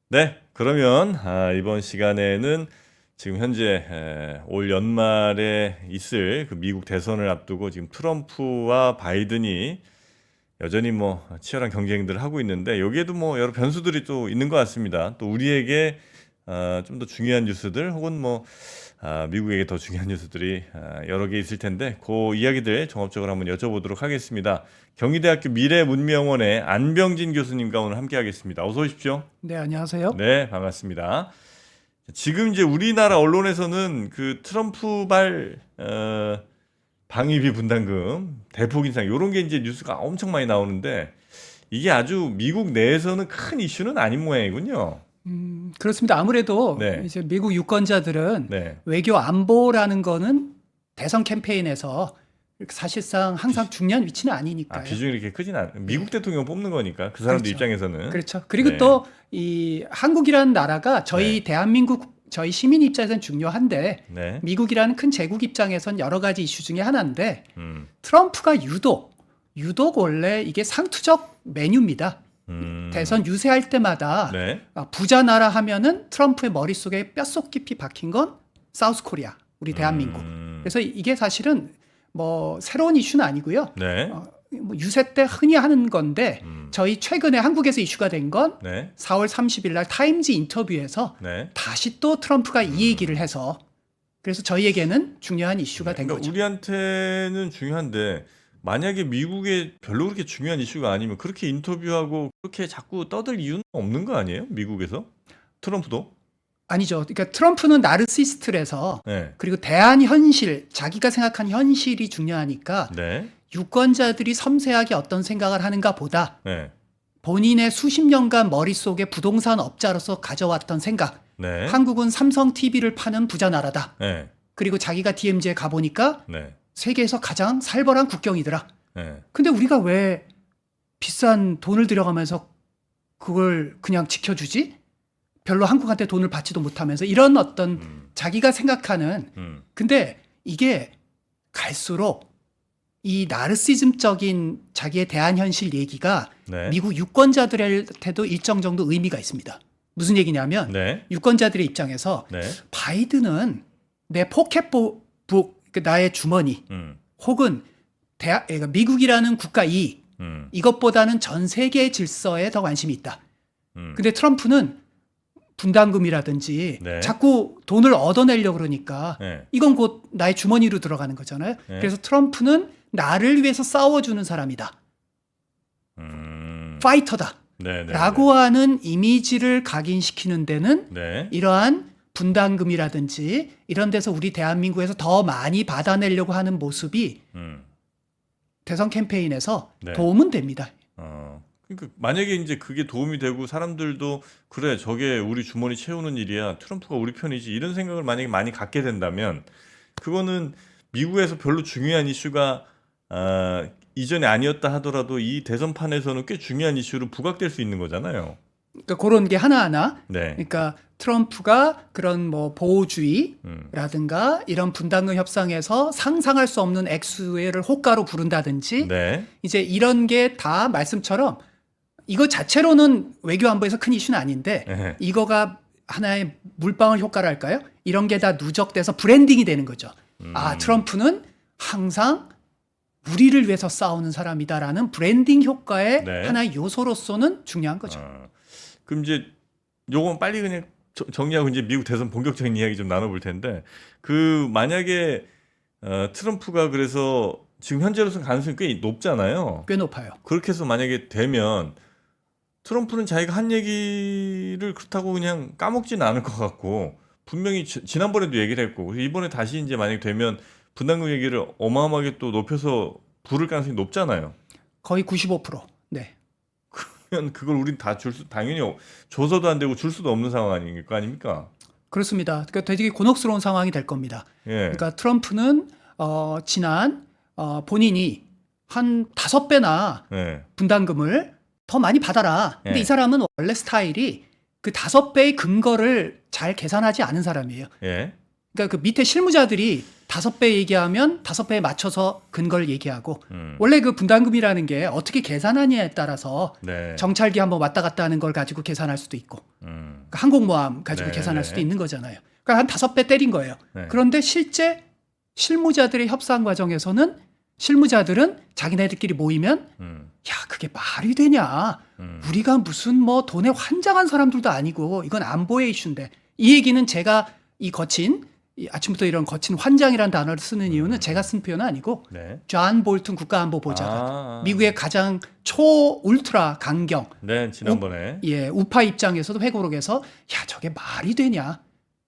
네, 그러면 이번 시간에는 지금 현재 올 연말에 있을 그 미국 대선을 앞두고 지금 트럼프와 바이든이 여전히 뭐 치열한 경쟁들을 하고 있는데 여기에도 뭐 여러 변수들이 또 있는 것 같습니다. 또 우리에게 좀 더 중요한 뉴스들 혹은 뭐 미국에게 더 중요한 뉴스들이 여러 개 있을 텐데 그 이야기들 종합적으로 한번 여쭤보도록 하겠습니다. 경희대학교 미래문명원의 안병진 교수님과 오늘 함께 하겠습니다. 어서 오십시오. 네, 안녕하세요. 네, 반갑습니다. 지금 이제 우리나라 언론에서는 그 트럼프발 방위비 분담금 대폭 인상 이런 게 이제 뉴스가 엄청 많이 나오는데 이게 아주 미국 내에서는 큰 이슈는 아닌 모양이군요. 그렇습니다. 아무래도 네. 이제 미국 유권자들은 네. 외교 안보라는 거는 대선 캠페인에서 사실상 항상 중요한 위치는 아니니까요. 비중이 이렇게 크진 않. 미국 대통령 뽑는 거니까 그 사람들 그렇죠. 입장에서는. 그렇죠. 그리고 네. 또 이 한국이라는 나라가 저희 네. 대한민국 저희 시민 입장에서는 중요한데 네. 미국이라는 큰 제국 입장에선 여러 가지 이슈 중에 하나인데 트럼프가 유독 원래 이게 상투적 메뉴입니다. 대선 유세할 때마다 네. 부자 나라 하면은 트럼프의 머릿속에 뼛속 깊이 박힌 건 사우스 코리아, 우리 대한민국. 그래서 이게 사실은 뭐 새로운 이슈는 아니고요. 네. 뭐 유세 때 흔히 하는 건데 저희 최근에 한국에서 이슈가 된 건 네. 4월 30일 날 타임즈 인터뷰에서 네. 다시 또 트럼프가 이 얘기를 해서 그래서 저희에게는 중요한 이슈가 된 그러니까 거죠. 우리한테는 중요한데 만약에 미국에 별로 그렇게 중요한 이슈가 아니면 그렇게 인터뷰하고 그렇게 자꾸 떠들 이유는 없는 거 아니에요? 미국에서? 트럼프도? 아니죠. 그러니까 트럼프는 나르시스트라서 네. 그리고 대한 현실, 자기가 생각한 현실이 중요하니까 네. 유권자들이 섬세하게 어떤 생각을 하는가 보다 네. 본인의 수십 년간 머릿속에 부동산 업자로서 가져왔던 생각. 네. 한국은 삼성 TV를 파는 부자 나라다. 네. 그리고 자기가 DMZ에 가보니까 네. 세계에서 가장 살벌한 국경이더라. 네. 근데 우리가 왜 비싼 돈을 들여가면서 그걸 그냥 지켜주지? 별로 한국한테 돈을 받지도 못하면서 이런 어떤 자기가 생각하는 근데 이게 갈수록 이 나르시즘적인 자기의 대한 현실 얘기가 네. 미국 유권자들한테도 일정 정도 의미가 있습니다. 무슨 얘기냐면 네. 유권자들의 입장에서 네. 바이든은 내 포켓북, 나의 주머니 혹은 그러니까 미국이라는 국가 이익 이것보다는 전 세계 질서에 더 관심이 있다. 근데 트럼프는 분담금이라든지 네. 자꾸 돈을 얻어내려고 그러니까 네. 이건 곧 나의 주머니로 들어가는 거잖아요. 네. 그래서 트럼프는 나를 위해서 싸워주는 사람이다. 파이터다. 네. 네. 라고 하는 이미지를 각인시키는 데는 네. 이러한 분담금이라든지 이런 데서 우리 대한민국에서 더 많이 받아내려고 하는 모습이 대선 캠페인에서 네. 도움은 됩니다. 그러니까 만약에 이제 그게 도움이 되고 사람들도 그래 저게 우리 주머니 채우는 일이야 트럼프가 우리 편이지 이런 생각을 만약에 많이 갖게 된다면 그거는 미국에서 별로 중요한 이슈가 이전에 아니었다 하더라도 이 대선판에서는 꽤 중요한 이슈로 부각될 수 있는 거잖아요. 그러니까 그런 게 하나하나 네. 그러니까 트럼프가 그런 뭐 보호주의라든가 이런 분담금 협상에서 상상할 수 없는 액수를 호가로 부른다든지 네. 이제 이런 게 다 말씀처럼 이거 자체로는 외교 안보에서 큰 이슈는 아닌데 네. 이거가 하나의 물방울 효과랄까요? 이런 게 다 누적돼서 브랜딩이 되는 거죠. 아, 트럼프는 항상 우리를 위해서 싸우는 사람이다라는 브랜딩 효과의 네. 하나의 요소로서는 중요한 거죠. 그럼 이제 요건 빨리 그냥 정리하고 이제 미국 대선 본격적인 이야기 좀 나눠볼 텐데 그 만약에 트럼프가 그래서 지금 현재로서는 가능성이 꽤 높잖아요. 꽤 높아요. 그렇게 해서 만약에 되면 트럼프는 자기가 한 얘기를 그렇다고 그냥 까먹지는 않을 것 같고 분명히 지난번에도 얘기를 했고 이번에 다시 이제 만약에 되면 분담금 얘기를 어마어마하게 또 높여서 부를 가능성이 높잖아요. 거의 95%. 네. 그러면 그걸 우린 다 당연히 줘서도 안 되고 줄 수도 없는 상황 아닙니까? 그렇습니다. 그러니까 되게 곤혹스러운 상황이 될 겁니다. 예. 그러니까 트럼프는 지난 본인이 한 5배나 예. 분담금을 더 많이 받아라. 근데 예. 이 사람은 원래 스타일이 그 5배의 근거를 잘 계산하지 않은 사람이에요. 예. 그러니까 그 밑에 실무자들이 5배 얘기하면 5배에 맞춰서 근거를 얘기하고 음. 원래 그 분담금이라는 게 어떻게 계산하냐에 따라서 네. 정찰기 한번 왔다 갔다 하는 걸 가지고 계산할 수도 있고 그러니까 항공모함 가지고 네, 계산할 네. 수도 있는 거잖아요. 그러니까 한 5배 때린 거예요. 네. 그런데 실제 실무자들의 협상 과정에서는 실무자들은 자기네들끼리 모이면 야 그게 말이 되냐. 우리가 무슨 뭐 돈에 환장한 사람들도 아니고 이건 안보의 이슈인데 이 얘기는 제가 이 아침부터 이런 거친 환장이라는 단어를 쓰는 이유는 제가 쓴 표현은 아니고 네. 존 볼튼 국가안보보좌관 아. 미국의 가장 초 울트라 강경 네, 지난번에. 우파 입장에서도 회고록에서 야 저게 말이 되냐.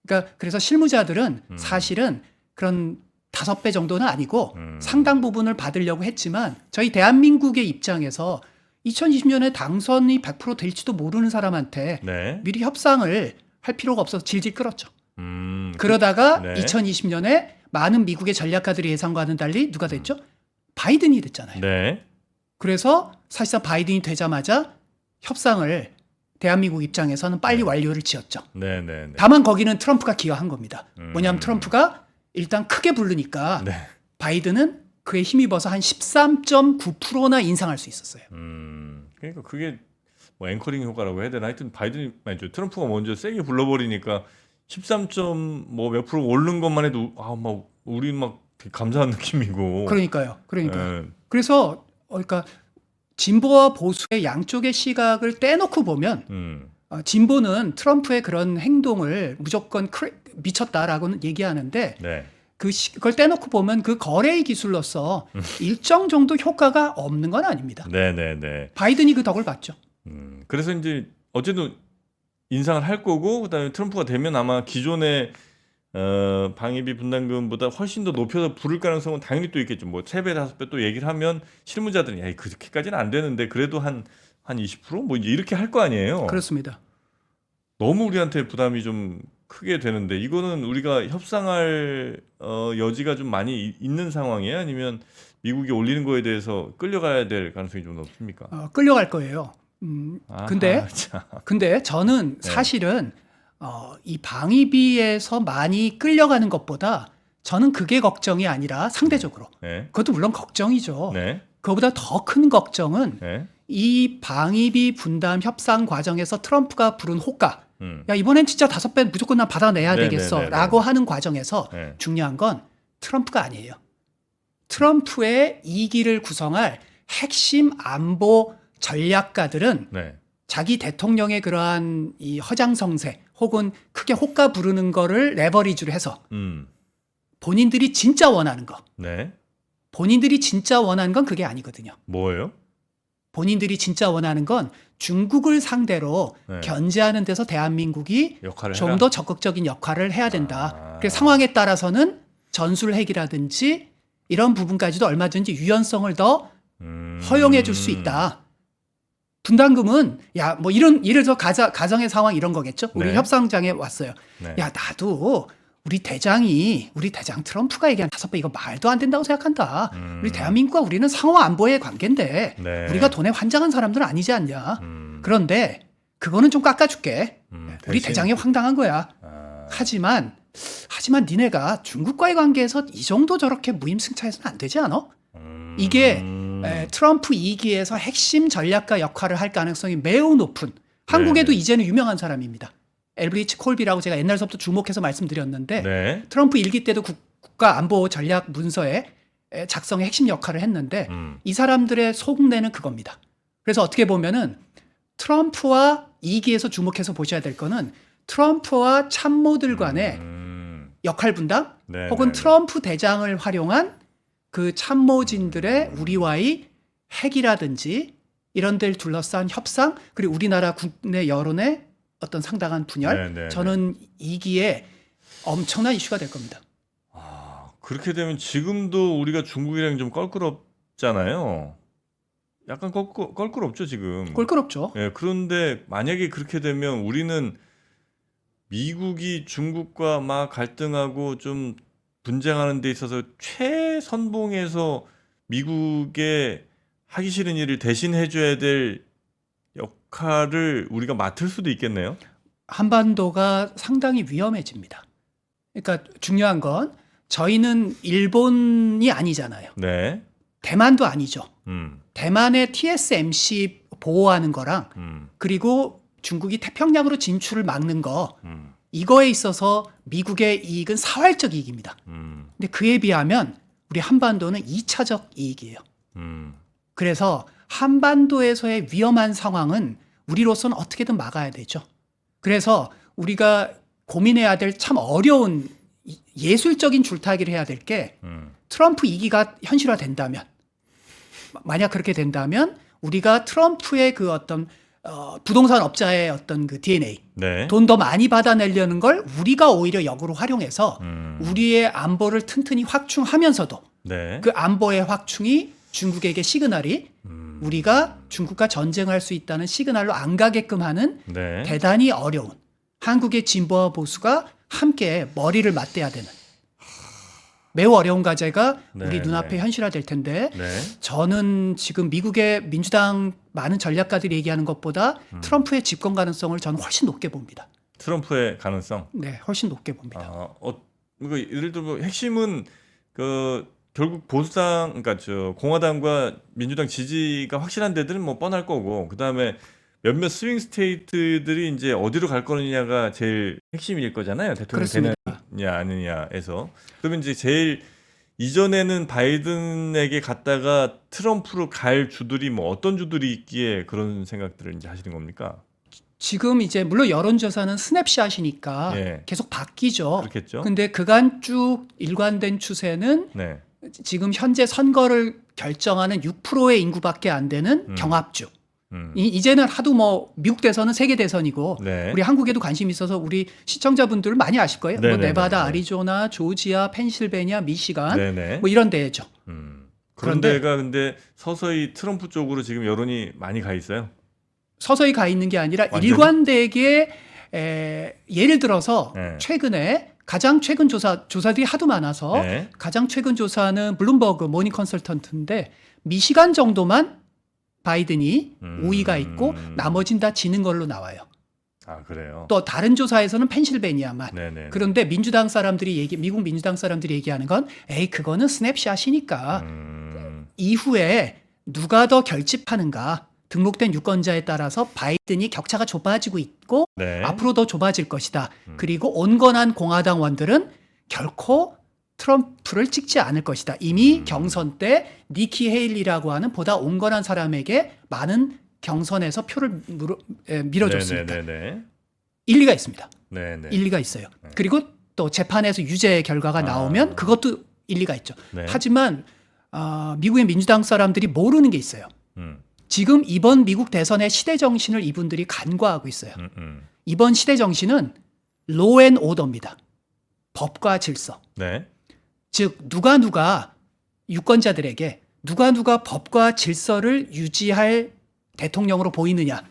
그러니까 그래서 실무자들은 사실은 그런 5배 정도는 아니고 상당 부분을 받으려고 했지만 저희 대한민국의 입장에서 2020년에 당선이 100% 될지도 모르는 사람한테 네. 미리 협상을 할 필요가 없어서 질질 끌었죠. 음. 그러다가 네. 2020년에 많은 미국의 전략가들이 예상과는 달리 누가 됐죠? 바이든이 됐잖아요. 네. 그래서 사실상 바이든이 되자마자 협상을 대한민국 입장에서는 빨리 완료를 지었죠. 네, 네, 네. 다만 거기는 트럼프가 기여한 겁니다. 뭐냐면 트럼프가 일단 크게 부르니까 네. 바이든은 그에 힘입어서 한 13.9%나 인상할 수 있었어요. 그러니까 그게 뭐 앵커링 효과라고 해야 되나? 하여튼 바이든이 아니죠. 트럼프가 먼저 세게 불러버리니까 13몇 프로 오른 것만 해도 막 우리 막 되게 감사한 느낌이고. 그러니까요. 예. 그래서 그러니까 진보와 보수의 양쪽의 시각을 떼놓고 보면 진보는 트럼프의 그런 행동을 무조건 미쳤다라고는 얘기하는데 네. 그걸 떼놓고 보면 그 거래의 기술로서 일정 정도 효과가 없는 건 아닙니다. 네, 네, 네. 바이든이 그 덕을 봤죠. 그래서 이제 어쨌든 인상을 할 거고 그다음에 트럼프가 되면 아마 기존의 방위비 분담금보다 훨씬 더 높여서 부를 가능성은 당연히 또 있겠죠. 뭐 3배, 5배 또 얘기를 하면 실무자들은 야, 그렇게까지는 안 되는데 그래도 한 20%? 뭐 이제 이렇게 할 거 아니에요. 그렇습니다. 너무 우리한테 부담이 좀 크게 되는데 이거는 우리가 협상할 여지가 좀 많이 있는 상황이에요? 아니면 미국이 올리는 거에 대해서 끌려가야 될 가능성이 좀 높습니까? 끌려갈 거예요. 근데 참. 근데 저는 네. 사실은 이 방위비에서 많이 끌려가는 것보다 저는 그게 걱정이 아니라 상대적으로 네. 그것도 물론 걱정이죠. 네. 그거보다 더 큰 걱정은 네. 이 방위비 분담 협상 과정에서 트럼프가 부른 호가. 음. 야 이번엔 진짜 5배 무조건 난 받아내야 네, 되겠어 네, 네, 라고 하는 과정에서 네. 중요한 건 트럼프가 아니에요. 트럼프의 2기를 구성할 핵심 안보 전략가들은 네. 자기 대통령의 그러한 이 허장성세 혹은 크게 호가 부르는 거를 레버리지로 해서 본인들이 진짜 원하는 거. 네. 본인들이 진짜 원하는 건 그게 아니거든요. 뭐예요? 본인들이 진짜 원하는 건 중국을 상대로 네. 견제하는 데서 대한민국이 역할을 좀 해라? 더 적극적인 역할을 해야 된다. 아. 그래서 상황에 따라서는 전술 핵이라든지 이런 부분까지도 얼마든지 유연성을 더 허용해 줄 수 있다. 분담금은 야 뭐 이런 예를 들어 가정의 상황 이런 거겠죠. 우리 네. 협상장에 왔어요. 네. 야 나도 우리 대장 트럼프가 얘기한 5배 이거 말도 안 된다고 생각한다. 우리 대한민국과 우리는 상호 안보의 관계인데 네. 우리가 돈에 환장한 사람들은 아니지 않냐. 그런데 그거는 좀 깎아줄게. 우리 대신? 대장이 황당한 거야. 하지만 니네가 중국과의 관계에서 이 정도 저렇게 무임승차해서는 안 되지 않아? 이게 트럼프 2기에서 핵심 전략가 역할을 할 가능성이 매우 높은 한국에도 네. 이제는 유명한 사람입니다. 엘브리치 콜비라고 제가 옛날서부터 주목해서 말씀드렸는데 네. 트럼프 1기 때도 국가 안보 전략 문서에 작성의 핵심 역할을 했는데 이 사람들의 속내는 그겁니다. 그래서 어떻게 보면은 트럼프와 2기에서 주목해서 보셔야 될 거는 트럼프와 참모들 간의 역할 분담 네, 혹은 네, 네. 트럼프 대장을 활용한 그 참모진들의 우리와의 핵이라든지 이런 데를 둘러싼 협상 그리고 우리나라 국내 여론의 어떤 상당한 분열 네, 네, 저는 2기에 엄청난 이슈가 될 겁니다. 그렇게 되면 지금도 우리가 중국이랑 좀 껄끄럽잖아요. 약간 껄끄럽죠 지금. 꼴끄럽죠. 예, 그런데 만약에 그렇게 되면 우리는 미국이 중국과 막 갈등하고 좀 분쟁하는 데 있어서 최선봉에서 미국에 하기 싫은 일을 대신 해줘야 될 역할을 우리가 맡을 수도 있겠네요. 한반도가 상당히 위험해집니다. 그러니까 중요한 건 저희는 일본이 아니잖아요. 네. 대만도 아니죠. 음. 대만의 TSMC 보호하는 거랑 그리고 중국이 태평양으로 진출을 막는 거 이거에 있어서 미국의 이익은 사활적 이익입니다. 근데 그에 비하면 우리 한반도는 2차적 이익이에요. 그래서 한반도에서의 위험한 상황은 우리로서는 어떻게든 막아야 되죠. 그래서 우리가 고민해야 될 참 어려운 예술적인 줄타기를 해야 될 게 트럼프 2기가 현실화된다면 만약 그렇게 된다면 우리가 트럼프의 그 어떤 부동산 업자의 어떤 그 DNA 네. 돈 더 많이 받아내려는 걸 우리가 오히려 역으로 활용해서 우리의 안보를 튼튼히 확충하면서도 네. 그 안보의 확충이 중국에게 시그널이 우리가 중국과 전쟁할 수 있다는 시그널로 안 가게끔 하는 네. 대단히 어려운 한국의 진보와 보수가 함께 머리를 맞대야 되는 매우 어려운 과제가 우리 네, 눈앞에 네. 현실화될 텐데 네. 저는 지금 미국의 민주당 많은 전략가들이 얘기하는 것보다 트럼프의 집권 가능성을 저는 훨씬 높게 봅니다. 트럼프의 가능성. 네, 훨씬 높게 봅니다. 이거 예를 들어 뭐 핵심은 그 결국 보수당, 그러니까 저 공화당과 민주당 지지가 확실한 데들은 뭐 뻔할 거고, 그 다음에 몇몇 스윙 스테이트들이 이제 어디로 갈 거느냐가 제일 핵심일 거잖아요. 대통령 그렇습니다. 되느냐 아니냐에서. 그러면 이제 제일 이전에는 바이든에게 갔다가 트럼프로 갈 주들이 뭐 어떤 주들이 있기에 그런 생각들을 이제 하시는 겁니까? 지금 이제 물론 여론조사는 스냅샷이니까 예. 계속 바뀌죠. 그렇겠죠. 근데 그간 쭉 일관된 추세는 네. 지금 현재 선거를 결정하는 6%의 인구밖에 안 되는 경합주. 이제는 하도 뭐 미국 대선은 세계 대선이고 네. 우리 한국에도 관심 있어서 우리 시청자분들 많이 아실 거예요. 뭐 네네네. 네바다, 네. 아리조나, 조지아, 펜실베니아, 미시간 네네. 뭐 이런 데죠. 그런 그런데- 데가 근데 서서히 트럼프 쪽으로 지금 여론이 많이 가 있어요. 서서히 가 있는 게 아니라 완전히? 일관되게 예를 들어서 네. 최근에 가장 최근 조사들이 하도 많아서 네. 가장 최근 조사는 블룸버그 모닝 컨설턴트인데 미시간 정도만 바이든이 5위가 있고 나머진 다 지는 걸로 나와요. 아, 그래요. 또 다른 조사에서는 펜실베니아만. 네네. 그런데 민주당 사람들이 미국 민주당 사람들이 얘기하는 건 에이 그거는 스냅샷이니까 이후에 누가 더 결집하는가 등록된 유권자에 따라서 바이든이 격차가 좁아지고 있고 네. 앞으로 더 좁아질 것이다. 그리고 온건한 공화당원들은 결코 트럼프를 찍지 않을 것이다. 이미 경선 때 니키 헤일리라고 하는 보다 온건한 사람에게 많은 경선에서 표를 밀어줬습니다. 네네네. 일리가 있습니다. 네네. 일리가 있어요. 그리고 또 재판에서 유죄 결과가 나오면 그것도 일리가 있죠. 네. 하지만 미국의 민주당 사람들이 모르는 게 있어요. 지금 이번 미국 대선의 시대 정신을 이분들이 간과하고 있어요. 이번 시대 정신은 로우 앤 오더입니다. 법과 질서. 네. 즉 누가 유권자들에게 누가 법과 질서를 유지할 대통령으로 보이느냐.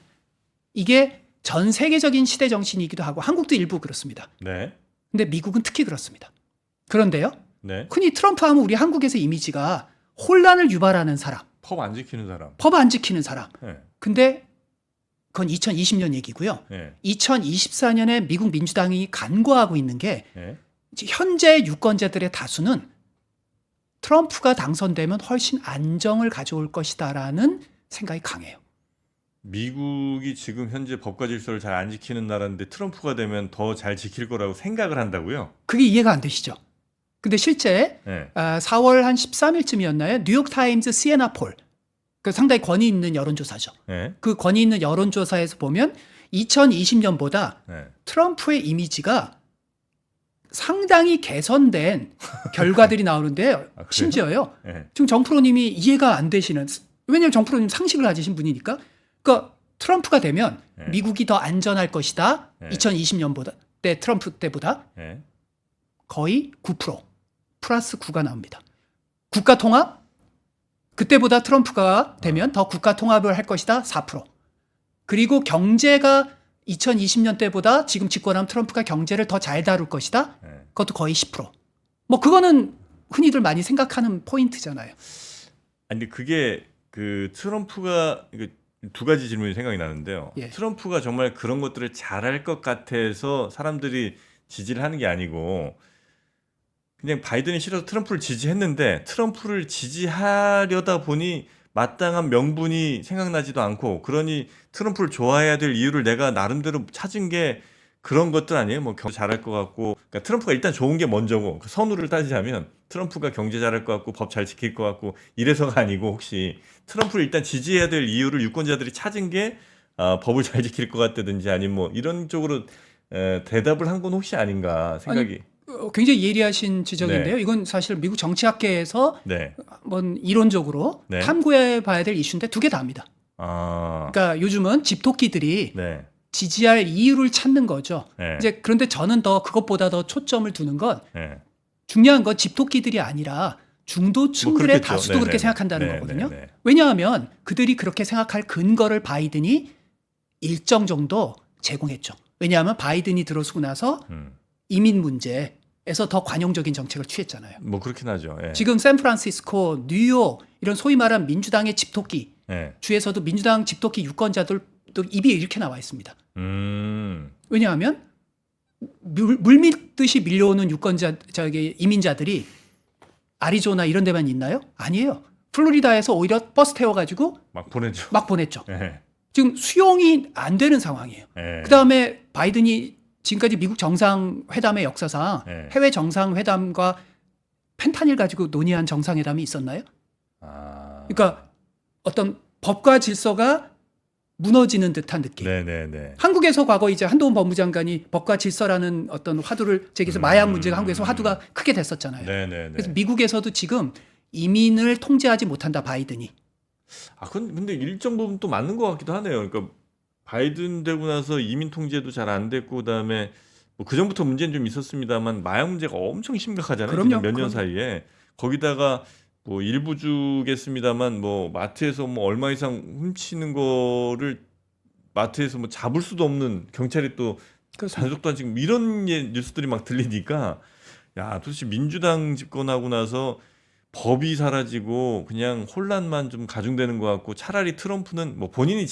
이게 전 세계적인 시대 정신이기도 하고 한국도 일부 그렇습니다. 네. 근데 미국은 특히 그렇습니다. 그런데요. 네. 흔히 트럼프 하면 우리 한국에서 이미지가 혼란을 유발하는 사람, 법 안 지키는 사람. 법 안 지키는 사람. 네. 근데 그건 2020년 얘기고요. 네. 2024년에 미국 민주당이 간과하고 있는 게 네. 현재 유권자들의 다수는 트럼프가 당선되면 훨씬 안정을 가져올 것이다라는 생각이 강해요. 미국이 지금 현재 법과 질서를 잘 안 지키는 나라인데 트럼프가 되면 더 잘 지킬 거라고 생각을 한다고요? 그게 이해가 안 되시죠? 근데 실제 네. 4월 한 13일쯤이었나요? 뉴욕타임즈 시에나 폴. 그 상당히 권위 있는 여론조사죠. 네. 그 권위 있는 여론조사에서 보면 2020년보다 네. 트럼프의 이미지가 상당히 개선된 결과들이 나오는데 아, 그래요? 심지어요. 네. 지금 정프로님이 이해가 안 되시는 왜냐하면 정프로님 상식을 가지신 분이니까 그러니까 트럼프가 되면 네. 미국이 더 안전할 것이다. 네. 2020년보다 때 트럼프 때보다 네. 거의 9% 플러스 9가 나옵니다. 국가 통합 그때보다 트럼프가 되면 더 국가 통합을 할 것이다. 4%. 그리고 경제가 2020년 때보다 지금 집권하면 트럼프가 경제를 더 잘 다룰 것이다. 네. 그것도 거의 10%. 뭐 그거는 흔히들 많이 생각하는 포인트잖아요. 아니 근데 그게 그 트럼프가 이거 두 가지 질문이 생각이 나는데요. 예. 트럼프가 정말 그런 것들을 잘할 것 같아서 사람들이 지지를 하는 게 아니고 그냥 바이든이 싫어서 트럼프를 지지했는데 트럼프를 지지하려다 보니 마땅한 명분이 생각나지도 않고 그러니 트럼프를 좋아해야 될 이유를 내가 나름대로 찾은 게 그런 것들 아니에요? 뭐 경제 잘할 것 같고 그러니까 트럼프가 일단 좋은 게 먼저고 그 선우를 따지자면 트럼프가 경제 잘할 것 같고 법 잘 지킬 것 같고 이래서가 아니고 혹시 트럼프를 일단 지지해야 될 이유를 유권자들이 찾은 게 법을 잘 지킬 것 같다든지 아니면 뭐 이런 쪽으로 대답을 한 건 혹시 아닌가 생각이. 굉장히 예리하신 지적인데요. 네. 이건 사실 미국 정치학계에서 네. 한번 이론적으로 네. 탐구해 봐야 될 이슈인데 두 개 다입니다. 아. 그러니까 요즘은 집토끼들이 네. 지지할 이유를 찾는 거죠. 네. 이제 그런데 저는 더 그것보다 더 초점을 두는 건 네. 중요한 건 집토끼들이 아니라 중도층들의 그렇겠죠. 다수도 네네네. 그렇게 생각한다는 네네네. 거거든요. 왜냐하면 그들이 그렇게 생각할 근거를 바이든이 일정 정도 제공했죠. 왜냐하면 바이든이 들어서고 나서 이민 문제에서 더 관용적인 정책을 취했잖아요. 뭐 그렇긴 하죠. 예. 지금 샌프란시스코, 뉴욕 이런 소위 말한 민주당의 집토끼 예. 주에서도 민주당 집토끼 유권자들도 입이 이렇게 나와 있습니다. 왜냐하면 물밀듯이 밀려오는 이민자들이 아리조나 이런 데만 있나요? 아니에요. 플로리다에서 오히려 버스 태워가지고 막 보내죠. 막 보냈죠. 예. 지금 수용이 안 되는 상황이에요. 예. 그 다음에 바이든이 지금까지 미국 정상회담의 역사상 네. 해외 정상회담과 펜타닐 가지고 논의한 정상회담이 있었나요? 아. 그러니까 어떤 법과 질서가 무너지는 듯한 느낌. 네네네. 한국에서 과거 이제 한동훈 법무장관이 법과 질서라는 어떤 화두를 제기해서 마약 문제가 한국에서 화두가 크게 됐었잖아요. 네네네. 그래서 미국에서도 지금 이민을 통제하지 못한다 바이든이. 근데 일정 부분 또 맞는 것 같기도 하네요. 그러니까 바이든 되고 나서 이민 통제도 잘 안 됐고 그다음에 뭐 그전부터 문제는 좀 있었습니다만 마약 문제가 엄청 심각하잖아요. 그럼요. 몇 년 그럼요. 사이에. 거기다가 뭐 일부 주겠습니다만 뭐 마트에서 뭐 얼마 이상 훔치는 거를 마트에서 뭐 잡을 수도 없는 경찰이 또 그렇습니다. 단속도 안 지금 이런 뉴스들이 막 들리니까 야 도대체 민주당 집권하고 나서 법이 사라지고 그냥 혼란만 좀 가중되는 것 같고 차라리 트럼프는 뭐 본인이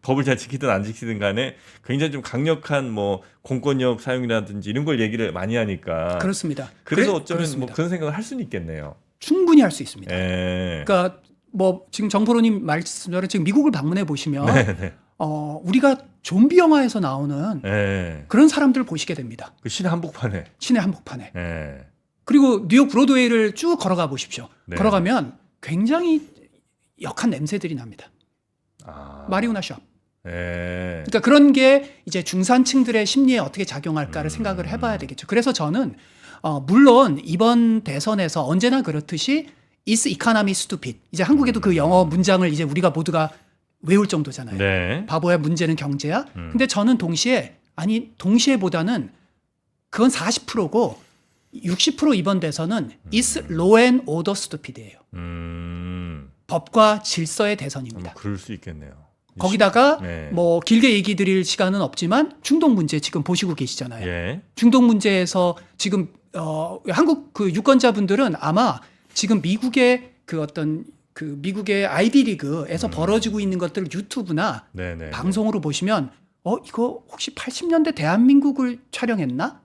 법을 잘 지키든 안 지키든 간에 굉장히 좀 강력한 뭐 공권력 사용이라든지 이런 걸 얘기를 많이 하니까 그렇습니다. 그래서 어쩌면 그렇습니다. 뭐 그런 생각을 할 수는 있겠네요. 충분히 할 수 있습니다. 예. 그러니까 뭐 지금 정프로님 말씀대로 지금 미국을 방문해 보시면 네네. 우리가 좀비 영화에서 나오는 예. 그런 사람들 보시게 됩니다. 그 신의 한복판에. 신의 한복판에. 예. 그리고 뉴욕 브로드웨이를 쭉 걸어가 보십시오. 네. 걸어가면 굉장히 역한 냄새들이 납니다. 아. 마리오나 숍. 예. 그러니까 그런 게 이제 중산층들의 심리에 어떻게 작용할까를 생각을 해봐야 되겠죠. 그래서 저는 물론 이번 대선에서 언제나 그렇듯이 is economy stupid. 이제 한국에도 그 영어 문장을 이제 우리가 모두가 외울 정도잖아요. 네. 바보야 문제는 경제야. 근데 저는 동시에보다는 그건 40%고 60% 이번 대선은 is law and order stupid예요. 법과 질서의 대선입니다. 뭐 그럴 수 있겠네요. 거기다가 네. 뭐 길게 얘기 드릴 시간은 없지만 중동 문제 지금 보시고 계시잖아요. 예. 중동 문제에서 지금 한국 그 유권자분들은 아마 지금 미국의 그 어떤 그 미국의 아이비리그에서 벌어지고 있는 것들을 유튜브나 네네. 방송으로 보시면 이거 혹시 80년대 대한민국을 촬영했나?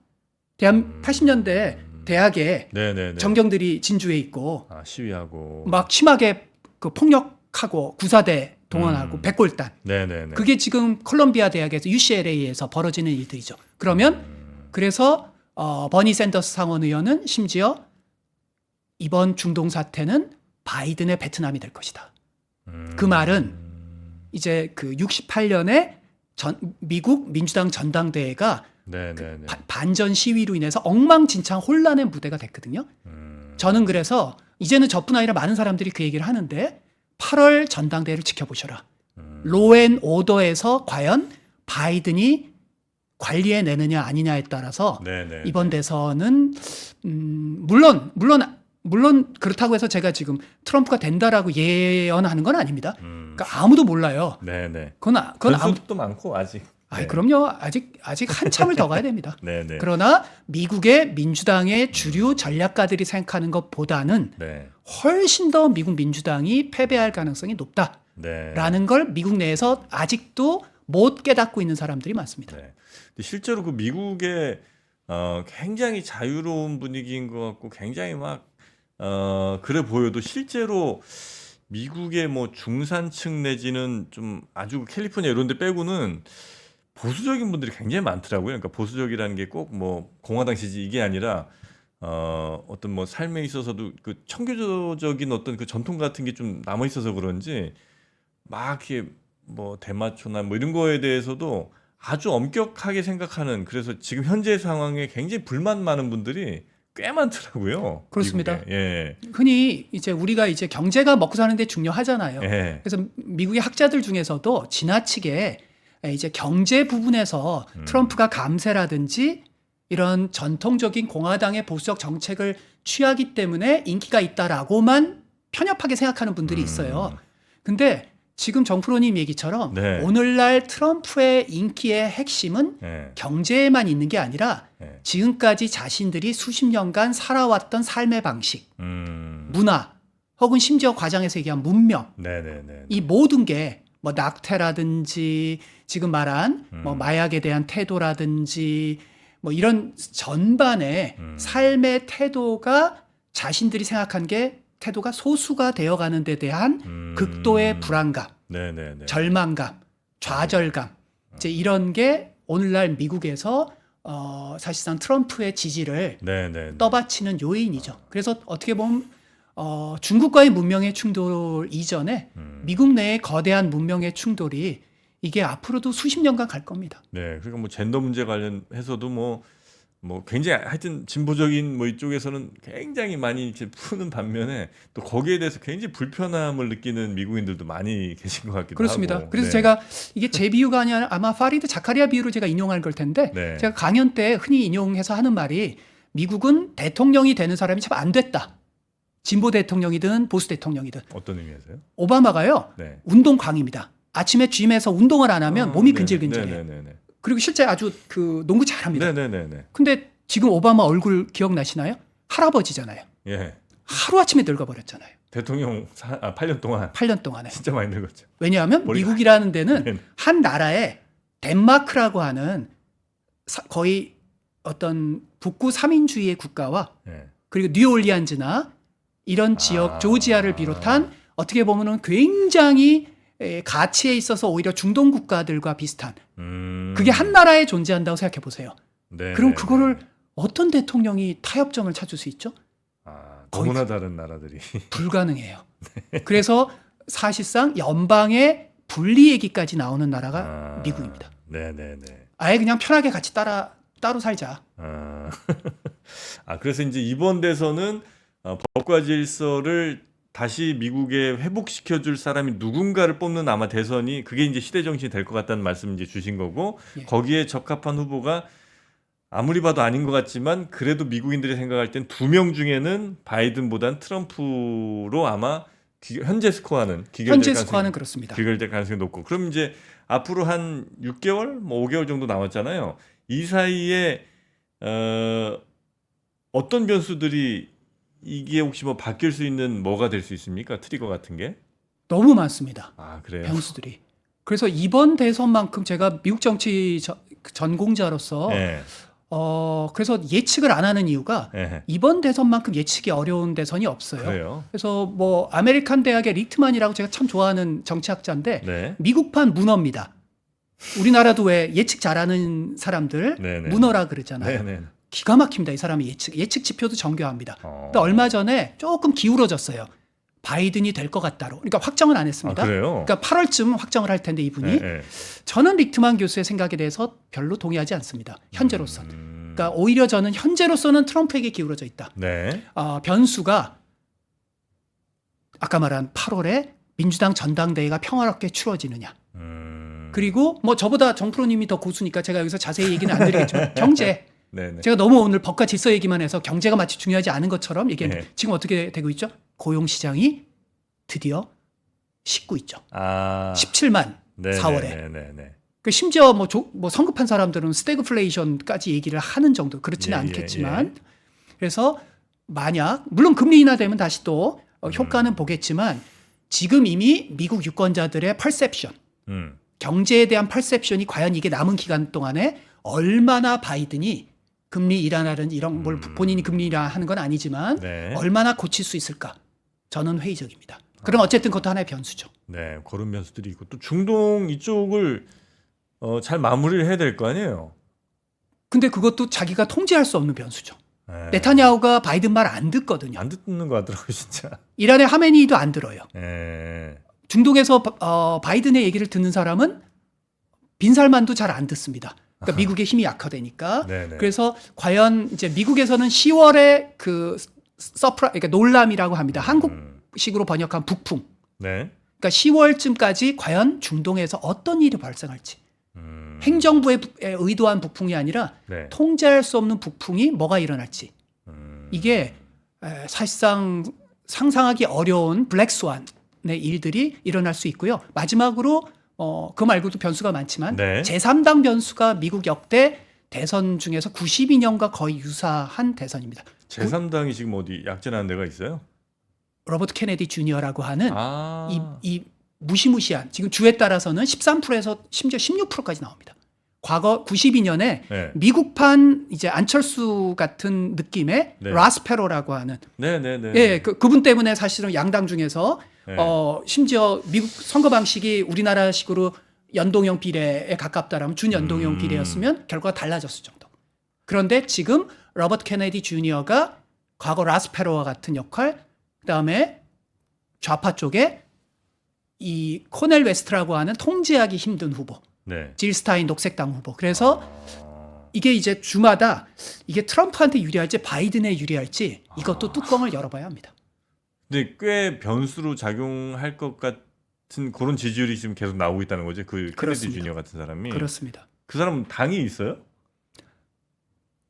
80년대 대학에 네네네. 정경들이 진주에 있고 시위하고. 막 심하게 그 폭력하고 구사대 동원하고 백골단. 네네네. 그게 지금 콜롬비아 대학에서 UCLA에서 벌어지는 일들이죠. 그러면 그래서 버니 샌더스 상원 의원은 심지어 이번 중동 사태는 바이든의 베트남이 될 것이다. 그 말은 이제 그 68년에 미국 민주당 전당대회가 네네네. 반전 시위로 인해서 엉망진창 혼란의 무대가 됐거든요. 저는 그래서 이제는 저뿐 아니라 많은 사람들이 그 얘기를 하는데 8월 전당대회를 지켜보셔라. 로앤 오더에서 과연 바이든이 관리해내느냐 아니냐에 따라서 네네. 이번 대선은 물론 그렇다고 해서 제가 지금 트럼프가 된다라고 예언하는 건 아닙니다. 그러니까 아무도 몰라요. 네네. 그건 변수도 많고 아직. 아니 그럼요. 아직 한참을 더 가야 됩니다. 네네. 그러나 미국의 민주당의 주류 전략가들이 생각하는 것보다는 네. 훨씬 더 미국 민주당이 패배할 가능성이 높다라는 네. 걸 미국 내에서 아직도 못 깨닫고 있는 사람들이 많습니다. 네. 근데 실제로 그 미국의 굉장히 자유로운 분위기인 것 같고 굉장히 막 그래 보여도 실제로 미국의 뭐 중산층 내지는 좀 아주 캘리포니아 이런 데 빼고는 보수적인 분들이 굉장히 많더라고요. 그러니까 보수적이라는 게 꼭 뭐 공화당 지지 이게 아니라 어떤 뭐 삶에 있어서도 그 청교도적인 어떤 그 전통 같은 게 좀 남아 있어서 그런지 막 이렇게 뭐 대마초나 뭐 이런 거에 대해서도 아주 엄격하게 생각하는 그래서 지금 현재 상황에 굉장히 불만 많은 분들이 꽤 많더라고요. 그렇습니다. 미국에. 예. 흔히 이제 우리가 이제 경제가 먹고 사는데 중요하잖아요. 예. 그래서 미국의 학자들 중에서도 지나치게 이제 경제 부분에서 트럼프가 감세라든지 이런 전통적인 공화당의 보수적 정책을 취하기 때문에 인기가 있다라고만 편협하게 생각하는 분들이 있어요. 근데 지금 정프로님 얘기처럼 네. 오늘날 트럼프의 인기의 핵심은 예. 경제에만 있는 게 아니라 예. 지금까지 자신들이 수십 년간 살아왔던 삶의 방식, 음. 문화, 혹은 심지어 과장해서 얘기한 문명, 네네네. 이 모든 게 뭐 낙태라든지 지금 말한 뭐 마약에 대한 태도라든지 뭐 이런 전반의 삶의 태도가 자신들이 생각한 게 태도가 소수가 되어가는 데 대한 극도의 불안감, 네네네. 절망감, 좌절감 이제 이런 게 오늘날 미국에서 사실상 트럼프의 지지를 네네. 떠받치는 요인이죠. 그래서 어떻게 보면 중국과의 문명의 충돌 이전에 미국 내의 거대한 문명의 충돌이 이게 앞으로도 수십 년간 갈 겁니다. 네. 그러니까 뭐 젠더 문제 관련해서도 뭐 굉장히 하여튼 진보적인 뭐 이쪽에서는 굉장히 많이 이제 푸는 반면에 또 거기에 대해서 굉장히 불편함을 느끼는 미국인들도 많이 계신 것 같기도 그렇습니다. 하고. 그래서 네. 제가 이게 제 비유가 아니라 아마 파리드 자카리아 비유로 제가 인용할 걸 텐데 네. 제가 강연 때 흔히 인용해서 하는 말이 미국은 대통령이 되는 사람이 참 안 됐다. 진보 대통령이든 보수 대통령이든 어떤 의미에서요? 오바마가요. 네. 운동광입니다. 아침에 짐에서 운동을 안 하면 몸이 네. 근질근질해요. 네네네. 그리고 실제 아주 그 농구 잘합니다. 네네네. 근데 지금 오바마 얼굴 기억나시나요? 할아버지잖아요. 예. 하루아침에 늙어버렸잖아요. 대통령 8년 동안 8년 동안에. 진짜 많이 늙었죠. 왜냐하면 머리가- 미국이라는 데는 네. 한 나라에 덴마크라고 하는 거의 어떤 북구 3인주의의 국가와 예. 그리고 뉴올리안즈나 이런 지역 아. 조지아를 비롯한 어떻게 보면은 굉장히 가치에 있어서 오히려 중동 국가들과 비슷한 그게 한 나라에 존재한다고 생각해 보세요. 네. 그럼 그거를 어떤 대통령이 타협점을 찾을 수 있죠? 너무나 다른 나라들이. 불가능해요. 그래서 사실상 연방의 분리 얘기까지 나오는 나라가 미국입니다. 네네네. 아예 그냥 편하게 같이 따로 살자. 그래서 이제 이번 대선은 법과 질서를 다시 미국에 회복시켜줄 사람이 누군가를 뽑는 아마 대선이 그게 이제 시대 정신이 될 것 같다는 말씀 이제 주신 거고 예. 거기에 적합한 후보가 아무리 봐도 아닌 것 같지만 그래도 미국인들이 생각할 땐 2명 중에는 바이든보단 트럼프로 아마 현재 스코어는 그렇습니다. 귀결될 가능성이 높고 그럼 이제 앞으로 한 6개월, 뭐 5개월 정도 남았잖아요. 이 사이에 어떤 변수들이 이게 혹시 뭐 바뀔 수 있는 뭐가 될 수 있습니까? 트리거 같은 게? 너무 많습니다. 그래요. 변수들이. 그래서 이번 대선만큼 제가 미국 정치 전공자로서 네. 그래서 예측을 안 하는 이유가 네. 이번 대선만큼 예측이 어려운 대선이 없어요. 그래요. 그래서 뭐 아메리칸 대학의 리트만이라고 제가 참 좋아하는 정치학자인데 네. 미국판 문어입니다. 우리나라도 왜 예측 잘하는 사람들 네네. 문어라 그러잖아요. 네네. 기가 막힙니다. 이 사람이 예측 지표도 정교합니다. 근데 얼마 전에 조금 기울어졌어요. 바이든이 될 것 같다로. 그러니까 확정은 안 했습니다. 그래요? 그러니까 8월쯤 확정을 할 텐데 이분이 네. 저는 리트만 교수의 생각에 대해서 별로 동의하지 않습니다. 현재로서는. 그러니까 오히려 저는 현재로서는 트럼프에게 기울어져 있다. 네. 변수가 아까 말한 8월에 민주당 전당대회가 평화롭게 치러지느냐. 그리고 뭐 저보다 정프로님이 더 고수니까 제가 여기서 자세히 얘기는 안 드리겠지만 경제. 네네. 제가 너무 오늘 법과 질서 얘기만 해서 경제가 마치 중요하지 않은 것처럼 얘기했는데 네. 지금 어떻게 되고 있죠? 고용시장이 드디어 식고 있죠. 17만 네, 4월에. 네네. 그 심지어 뭐 성급한 사람들은 스태그플레이션까지 얘기를 하는 정도 그렇지는 예, 않겠지만 그래서 만약 물론 금리 인하되면 다시 또 효과는 보겠지만 지금 이미 미국 유권자들의 퍼셉션 경제에 대한 퍼셉션이 과연 이게 남은 기간 동안에 얼마나 바이든이 금리 인하라는 이런 뭘 본인이 금리 인하하는 건 아니지만 네. 얼마나 고칠 수 있을까? 저는 회의적입니다. 그럼 어쨌든 그것도 하나의 변수죠. 네, 그런 변수들이 있고 또 중동 이쪽을 잘 마무리를 해야 될 거 아니에요. 근데 그것도 자기가 통제할 수 없는 변수죠. 네. 네타냐후가 바이든 말 안 듣거든요. 안 듣는 것 같더라고요, 진짜. 이란의 하메니도 안 들어요. 네. 중동에서 바이든의 얘기를 듣는 사람은 빈살만도 잘 안 듣습니다. 그러니까 미국의 힘이 약화되니까. 네네. 그래서 과연 이제 미국에서는 10월에 그 그러니까 놀람이라고 합니다. 한국식으로 번역한 북풍. 네. 그러니까 10월쯤까지 과연 중동에서 어떤 일이 발생할지. 행정부의 의도한 북풍이 아니라 네. 통제할 수 없는 북풍이 뭐가 일어날지. 음. 이게 사실상 상상하기 어려운 블랙스완의 일들이 일어날 수 있고요. 마지막으로 그 말고도 변수가 많지만 네. 제3당 변수가 미국 역대 대선 중에서 92년과 거의 유사한 대선입니다. 제3당이 지금 어디 약진하는 데가 있어요? 로버트 케네디 주니어라고 하는 아. 이 무시무시한 지금 주에 따라서는 13%에서 심지어 16%까지 나옵니다. 과거 92년에 네. 미국판 이제 안철수 같은 느낌의 네. 라스페로라고 하는 네네네. 예, 그분 때문에 사실은 양당 중에서 네. 심지어 미국 선거 방식이 우리나라식으로 연동형 비례에 가깝다라면 준연동형 비례였으면 결과가 달라졌을 정도. 그런데 지금 로버트 케네디 주니어가 과거 라스페로와 같은 역할, 그다음에 좌파 쪽에 이 코넬 웨스트라고 하는 통제하기 힘든 후보, 네. 질 스타인 녹색당 후보. 그래서 이게 이제 주마다 이게 트럼프한테 유리할지 바이든에 유리할지 이것도 뚜껑을 열어봐야 합니다. 근데 꽤 변수로 작용할 것 같은 그런 지지율이 지금 계속 나오고 있다는 거죠. 그 케네디 그렇습니다. 주니어 같은 사람이. 그렇습니다. 그 사람은 당이 있어요?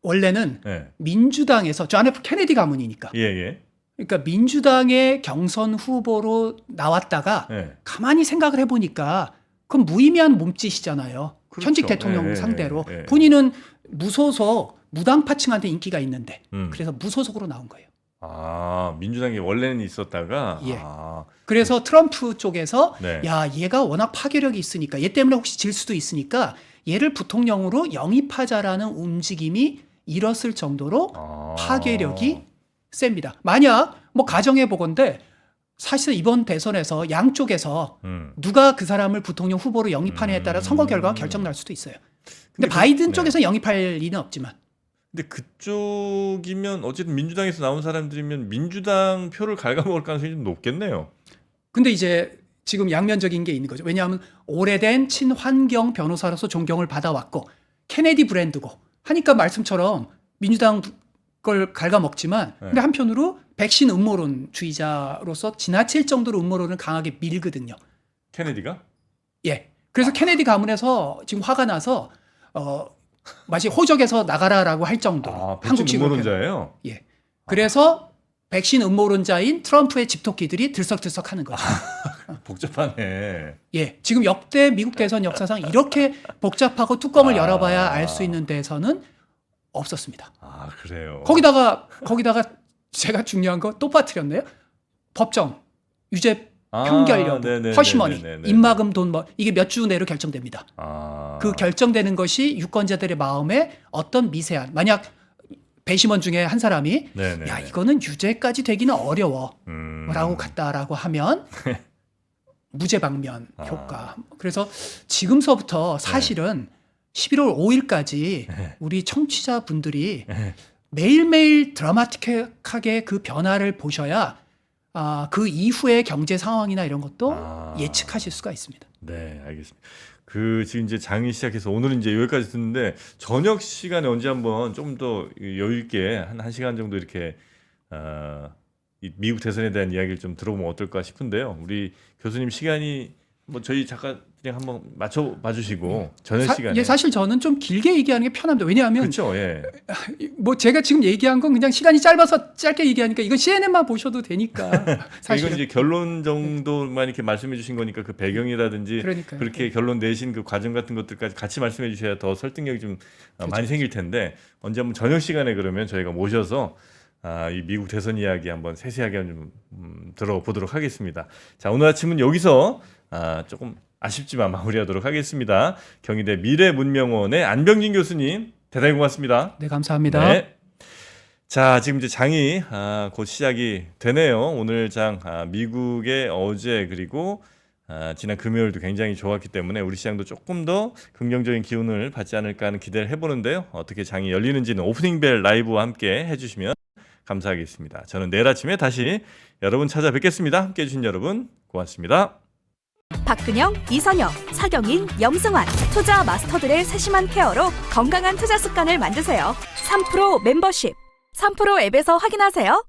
원래는 네. 민주당에서 존 F 케네디 가문이니까. 예, 예. 그러니까 민주당의 경선 후보로 나왔다가 예. 가만히 생각을 해보니까 그건 무의미한 몸짓이잖아요. 그렇죠. 현직 대통령 예, 상대로. 예, 예. 본인은 무소속 무당파층한테 인기가 있는데 그래서 무소속으로 나온 거예요. 아, 민주당이 원래는 있었다가 예. 아, 그래서 트럼프 쪽에서 네. 야 얘가 워낙 파괴력이 있으니까 얘 때문에 혹시 질 수도 있으니까 얘를 부통령으로 영입하자라는 움직임이 일었을 정도로 아. 파괴력이 셉니다. 만약 뭐 가정해 보건데 사실 이번 대선에서 양쪽에서 누가 그 사람을 부통령 후보로 영입하느냐에 따라 선거 결과가 결정날 수도 있어요. 근데 바이든 네. 쪽에서 영입할 리는 없지만. 근데 그쪽이면 어쨌든 민주당에서 나온 사람들이면 민주당 표를 갉아먹을 가능성이 좀 높겠네요. 근데 이제 지금 양면적인 게 있는 거죠. 왜냐하면 오래된 친환경 변호사로서 존경을 받아왔고 케네디 브랜드고 하니까 말씀처럼 민주당 걸 갉아먹지만 근데 한편으로 백신 음모론주의자로서 지나칠 정도로 음모론을 강하게 밀거든요. 케네디가? 예. 그래서 케네디 가문에서 지금 화가 나서 마치 호적에서 나가라라고 할 정도로 아, 백신 한국식으로 음모론자예요? 예. 그래서 백신 음모론자인 트럼프의 집토끼들이 들썩들썩하는 거죠. 복잡하네. 예. 지금 역대 미국 대선 역사상 이렇게 복잡하고 뚜껑을 열어봐야 알 수 있는 대선은 없었습니다. 아, 그래요. 거기다가 제가 중요한 거 또 빠뜨렸네요. 법정, 유죄 판결 여부, 네네네네네네. 허시머니, 입막음 돈 뭐 이게 몇 주 내로 결정됩니다. 아. 그 결정되는 것이 유권자들의 마음에 어떤 미세한 만약 배심원 중에 한 사람이 네네. 야 이거는 유죄까지 되기는 어려워라고 갔다라고 하면 무죄 방면 효과. 그래서 지금서부터 사실은 11월 5일까지 우리 청취자분들이 매일매일 드라마틱하게 그 변화를 보셔야 그 이후의 경제 상황이나 이런 것도 예측하실 수가 있습니다. 네, 알겠습니다. 그 지금 이제 장이 시작해서 오늘은 이제 여기까지 듣는데 저녁 시간에 언제 한번 좀 더 여유 있게 한 시간 정도 이렇게 이 미국 대선에 대한 이야기를 좀 들어보면 어떨까 싶은데요. 우리 교수님 시간이 뭐 저희 작가들이 한번 맞춰봐 주시고 저녁 시간에 예, 사실 저는 좀 길게 얘기하는 게 편합니다. 왜냐하면 그렇죠. 예. 뭐 제가 지금 얘기한 건 그냥 시간이 짧아서 짧게 얘기하니까 이건 CNN만 보셔도 되니까 사실 이건 이제 결론 정도만 이렇게 말씀해 주신 거니까 그 배경이라든지 그러니까요. 그렇게 결론 내신 그 과정 같은 것들까지 같이 말씀해 주셔야 더 설득력이 좀 많이 생길 텐데 언제 한번 저녁 시간에 그러면 저희가 모셔서 이 미국 대선 이야기 한번 세세하게 좀 들어보도록 하겠습니다. 자, 오늘 아침은 여기서 조금 아쉽지만 마무리하도록 하겠습니다. 경희대 미래문명원의 안병진 교수님 대단히 고맙습니다. 네, 감사합니다. 네. 자, 지금 이제 장이 곧 시작이 되네요. 오늘 장 미국의 어제 그리고 지난 금요일도 굉장히 좋았기 때문에 우리 시장도 조금 더 긍정적인 기운을 받지 않을까 하는 기대를 해보는데요. 어떻게 장이 열리는지는 오프닝벨 라이브와 함께 해주시면 감사하겠습니다. 저는 내일 아침에 다시 여러분 찾아뵙겠습니다. 함께해 주신 여러분 고맙습니다. 박근영, 이선영, 서경인, 염승환 투자 마스터들의 세심한 케어로 건강한 투자 습관을 만드세요. 3프로 멤버십 3프로 앱에서 확인하세요.